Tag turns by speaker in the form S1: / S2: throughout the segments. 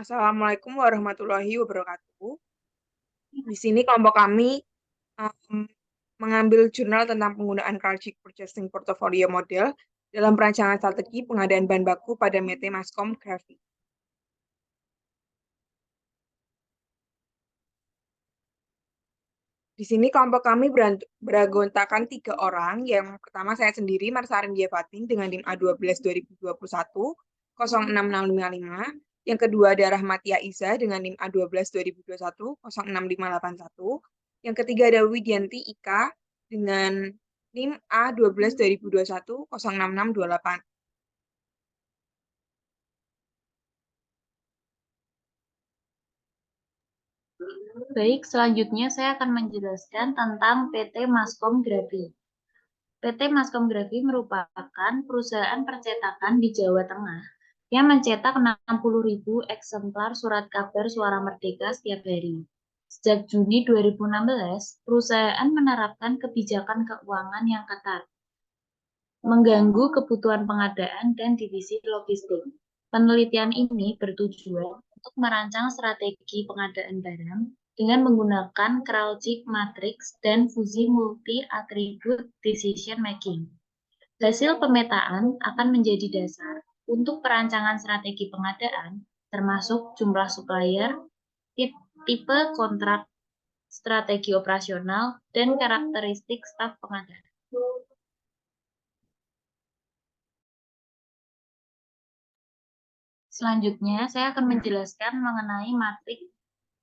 S1: Assalamualaikum warahmatullahi wabarakatuh. Di sini kelompok kami em, mengambil jurnal tentang penggunaan Karjik Purchasing Portfolio Model dalam perancangan strategi pengadaan bahan baku pada PT Maskom Grafik. Di sini kelompok kami beranggotakan 3 orang. Yang pertama saya sendiri, Marsarin Fatin dengan NIM A12 2021 06655. Yang kedua ada Rahmatia Iza dengan NIM A12 2021 06581. Yang ketiga ada Widianti Ika dengan NIM A12 2021 06628.
S2: Baik, selanjutnya saya akan menjelaskan tentang PT Maskom Grafi. PT Maskom Grafi merupakan perusahaan percetakan di Jawa Tengah yang mencetak 60.000 eksemplar surat kabar Suara Merdeka setiap hari. Sejak Juni 2016, perusahaan menerapkan kebijakan keuangan yang ketat, mengganggu kebutuhan pengadaan dan divisi logistik. Penelitian ini bertujuan untuk merancang strategi pengadaan barang dengan menggunakan Kraljic Matrix dan Fuji Multi-Attribute Decision Making. Hasil pemetaan akan menjadi dasar untuk perancangan strategi pengadaan, termasuk jumlah supplier, tipe kontrak, strategi operasional, dan karakteristik staf pengadaan. Selanjutnya, saya akan menjelaskan mengenai matrik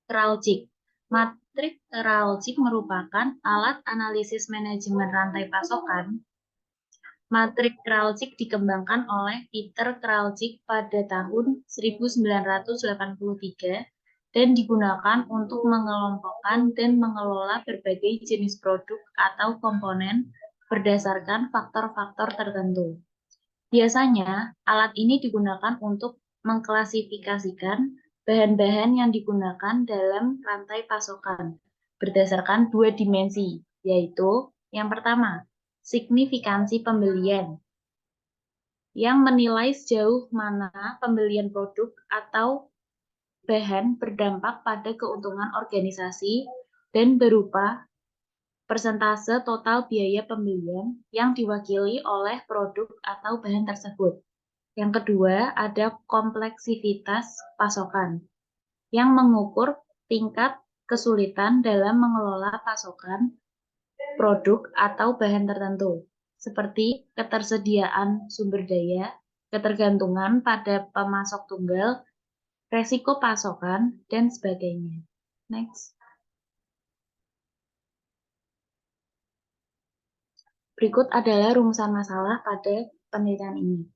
S2: Kraljic. Matrik Kraljic merupakan alat analisis manajemen rantai pasokan. Matrik Kraljic dikembangkan oleh Peter Kraljic pada tahun 1983 dan digunakan untuk mengelompokkan dan mengelola berbagai jenis produk atau komponen berdasarkan faktor-faktor tertentu. Biasanya, alat ini digunakan untuk mengklasifikasikan bahan-bahan yang digunakan dalam rantai pasokan berdasarkan 2 dimensi, yaitu yang pertama, signifikansi pembelian, yang menilai sejauh mana pembelian produk atau bahan berdampak pada keuntungan organisasi dan berupa persentase total biaya pembelian yang diwakili oleh produk atau bahan tersebut. Yang kedua, ada kompleksivitas pasokan, yang mengukur tingkat kesulitan dalam mengelola pasokan produk atau bahan tertentu, seperti ketersediaan sumber daya, ketergantungan pada pemasok tunggal, resiko pasokan, dan sebagainya. Next. Berikut adalah rumusan masalah pada penelitian ini.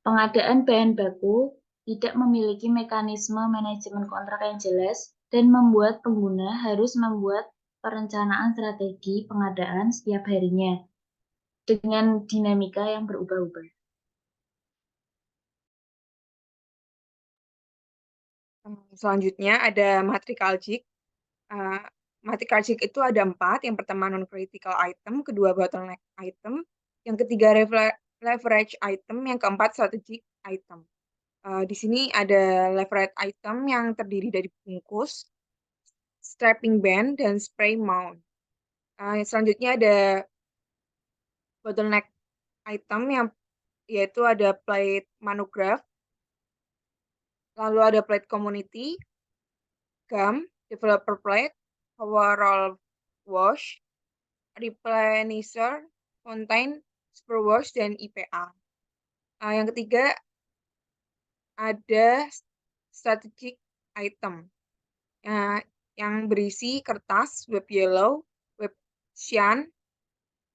S2: Pengadaan bahan baku tidak memiliki mekanisme manajemen kontrak yang jelas dan membuat pengguna harus membuat perencanaan strategi pengadaan setiap harinya dengan dinamika yang berubah-ubah.
S1: Selanjutnya ada matrik Kraljic. Matrik Kraljic itu ada 4. Yang pertama non-critical item, kedua bottleneck item, yang ketiga leverage item, yang keempat strategic item. Di sini ada leverage item yang terdiri dari bungkus, strapping band, dan spray mount. Selanjutnya ada bottleneck item yang yaitu ada plate manograph, lalu ada plate community, gum, developer plate, power roll wash, replenisher, fountain, superwash, dan IPA. Yang ketiga ada strategic item yang berisi kertas, web yellow, web cyan,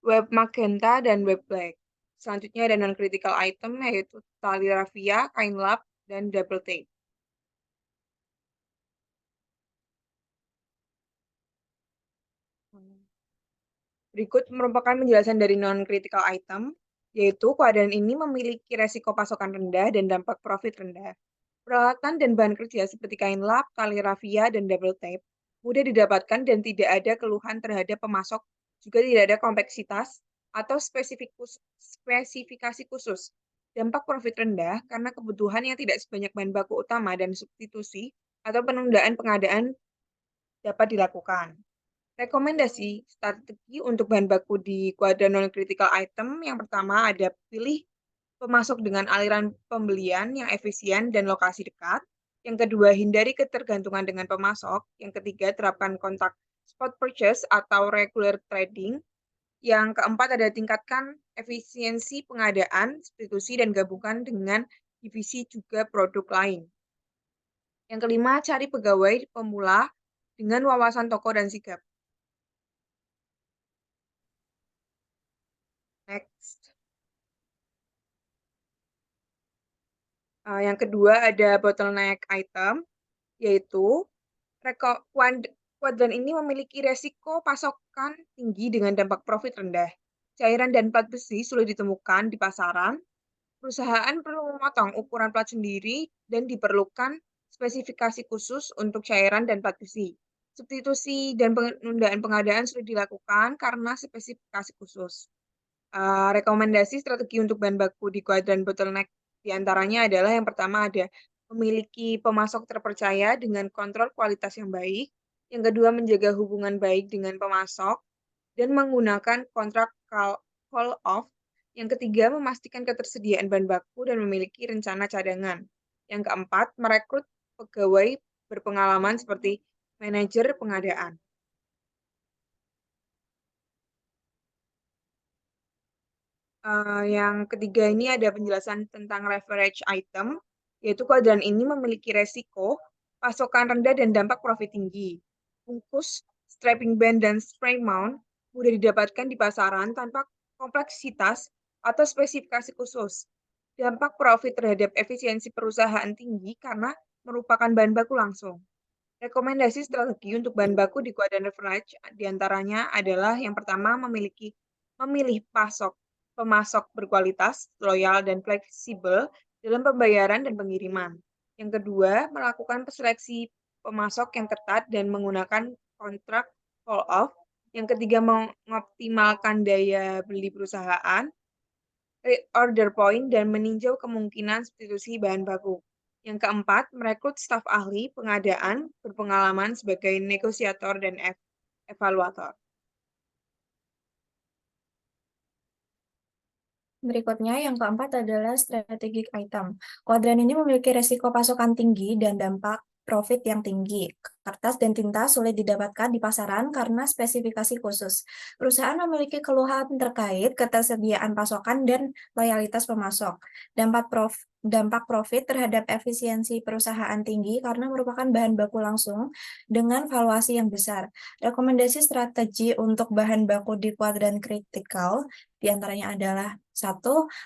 S1: web magenta, dan web black. Selanjutnya ada non-critical item yaitu tali rafia, kain lap, dan double tape. Berikut merupakan penjelasan dari non-critical item, yaitu keadaan ini memiliki resiko pasokan rendah dan dampak profit rendah. Peralatan dan bahan kerja seperti kain lap, tali rafia, dan double tape mudah didapatkan dan tidak ada keluhan terhadap pemasok, juga tidak ada kompleksitas atau spesifikasi khusus. Dampak profit rendah karena kebutuhan yang tidak sebanyak bahan baku utama dan substitusi atau penundaan pengadaan dapat dilakukan. Rekomendasi strategi untuk bahan baku di kuadran non-critical item yang pertama ada pilih pemasok dengan aliran pembelian yang efisien dan lokasi dekat. Yang kedua, hindari ketergantungan dengan pemasok. Yang ketiga, terapkan kontrak spot purchase atau regular trading. Yang keempat ada tingkatkan efisiensi pengadaan, substitusi, dan gabungkan dengan divisi juga produk lain. Yang kelima, cari pegawai pemula dengan wawasan toko dan sigap. Next. Yang kedua ada bottleneck item, yaitu kuadran ini memiliki resiko pasokan tinggi dengan dampak profit rendah. Cairan dan plat besi sulit ditemukan di pasaran. Perusahaan perlu memotong ukuran plat sendiri dan diperlukan spesifikasi khusus untuk cairan dan plat besi. Substitusi dan penundaan pengadaan sulit dilakukan karena spesifikasi khusus. Rekomendasi strategi untuk bahan baku di kuadran bottleneck diantaranya adalah yang pertama ada memiliki pemasok terpercaya dengan kontrol kualitas yang baik. Yang kedua, menjaga hubungan baik dengan pemasok dan menggunakan kontrak call off. Yang ketiga, memastikan ketersediaan bahan baku dan memiliki rencana cadangan. Yang keempat, merekrut pegawai berpengalaman seperti manajer pengadaan. Yang ketiga ini ada penjelasan tentang leverage item, yaitu kuadran ini memiliki resiko pasokan rendah dan dampak profit tinggi. Bungkus, strapping band, dan spray mount mudah didapatkan di pasaran tanpa kompleksitas atau spesifikasi khusus. Dampak profit terhadap efisiensi perusahaan tinggi karena merupakan bahan baku langsung. Rekomendasi strategi untuk bahan baku di kuadran leverage diantaranya adalah yang pertama memilih pemasok berkualitas, loyal, dan fleksibel dalam pembayaran dan pengiriman. Yang kedua, melakukan seleksi pemasok yang ketat dan menggunakan kontrak call off. Yang ketiga, mengoptimalkan daya beli perusahaan, order point, dan meninjau kemungkinan substitusi bahan baku. Yang keempat, merekrut staf ahli pengadaan berpengalaman sebagai negosiator dan evaluator.
S3: Berikutnya, yang keempat adalah strategic item. Kuadran ini memiliki resiko pasokan tinggi dan dampak profit yang tinggi. Kertas dan tinta sulit didapatkan di pasaran karena spesifikasi khusus. Perusahaan memiliki keluhan terkait ketersediaan pasokan dan loyalitas pemasok. Dampak profit terhadap efisiensi perusahaan tinggi karena merupakan bahan baku langsung dengan valuasi yang besar. Rekomendasi strategi untuk bahan baku di kuadran kritikal diantaranya adalah: 1.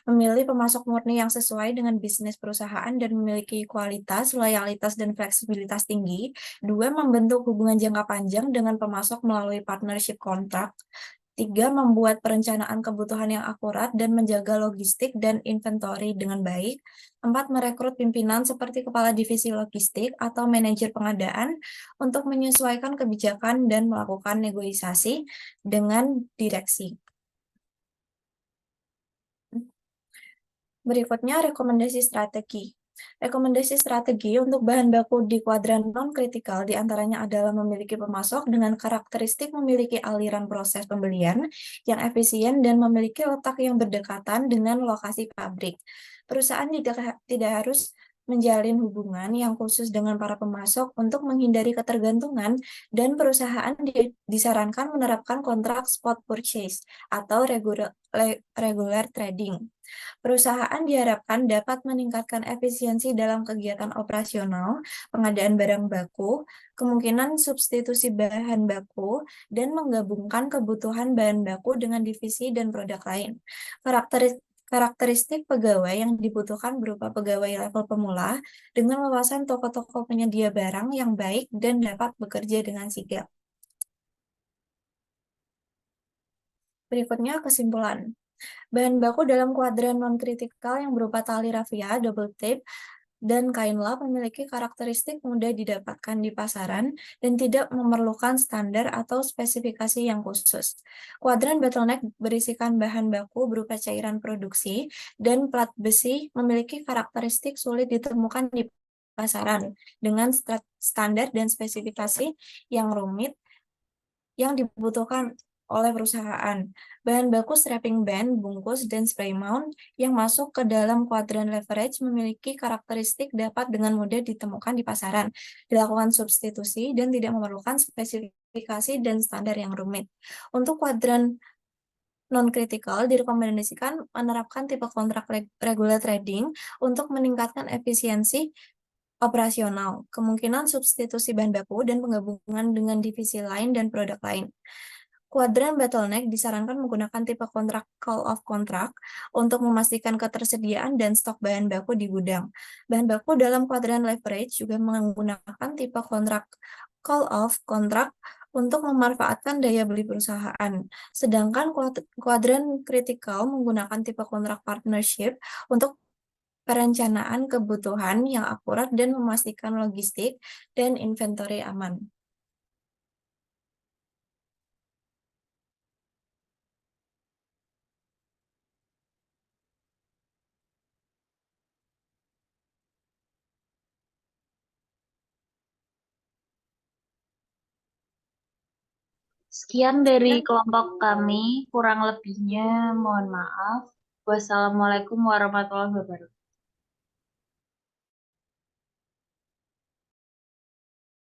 S3: Memilih pemasok murni yang sesuai dengan bisnis perusahaan dan memiliki kualitas, loyalitas, dan fleksibilitas tinggi. 2. Membentuk hubungan jangka panjang dengan pemasok melalui partnership kontrak. 3. Membuat perencanaan kebutuhan yang akurat dan menjaga logistik dan inventory dengan baik. 4. Merekrut pimpinan seperti kepala divisi logistik atau manajer pengadaan untuk menyesuaikan kebijakan dan melakukan negosiasi dengan direksi. Berikutnya, rekomendasi strategi. Rekomendasi strategi untuk bahan baku di kuadran non-kritikal diantaranya adalah memiliki pemasok dengan karakteristik memiliki aliran proses pembelian yang efisien dan memiliki letak yang berdekatan dengan lokasi pabrik. Perusahaan tidak harus menjalin hubungan yang khusus dengan para pemasok untuk menghindari ketergantungan, dan perusahaan disarankan menerapkan kontrak spot purchase atau regular trading. Perusahaan diharapkan dapat meningkatkan efisiensi dalam kegiatan operasional, pengadaan barang baku, kemungkinan substitusi bahan baku, dan menggabungkan kebutuhan bahan baku dengan divisi dan produk lain. Karakteristik pegawai yang dibutuhkan berupa pegawai level pemula dengan wawasan toko-toko penyedia barang yang baik dan dapat bekerja dengan sigap. Berikutnya kesimpulan. Bahan baku dalam kuadran non-kritikal yang berupa tali rafia, double tape, dan kain lap memiliki karakteristik mudah didapatkan di pasaran dan tidak memerlukan standar atau spesifikasi yang khusus. Kuadran bottleneck berisikan bahan baku berupa cairan produksi dan plat besi memiliki karakteristik sulit ditemukan di pasaran dengan standar dan spesifikasi yang rumit yang dibutuhkan oleh perusahaan. Bahan baku strapping band, bungkus, dan spray mount yang masuk ke dalam kuadran leverage memiliki karakteristik dapat dengan mudah ditemukan di pasaran, dilakukan substitusi, dan tidak memerlukan spesifikasi dan standar yang rumit. Untuk kuadran non-critical direkomendasikan menerapkan tipe kontrak regular trading untuk meningkatkan efisiensi operasional, kemungkinan substitusi bahan baku, dan penggabungan dengan divisi lain dan produk lain. Kuadran bottleneck disarankan menggunakan tipe kontrak call off contract untuk memastikan ketersediaan dan stok bahan baku di gudang. Bahan baku dalam kuadran leverage juga menggunakan tipe kontrak call off contract untuk memanfaatkan daya beli perusahaan. Sedangkan kuadran critical menggunakan tipe kontrak partnership untuk perencanaan kebutuhan yang akurat dan memastikan logistik dan inventory aman.
S2: Sekian dari kelompok kami, kurang lebihnya mohon maaf. Wassalamualaikum warahmatullahi wabarakatuh.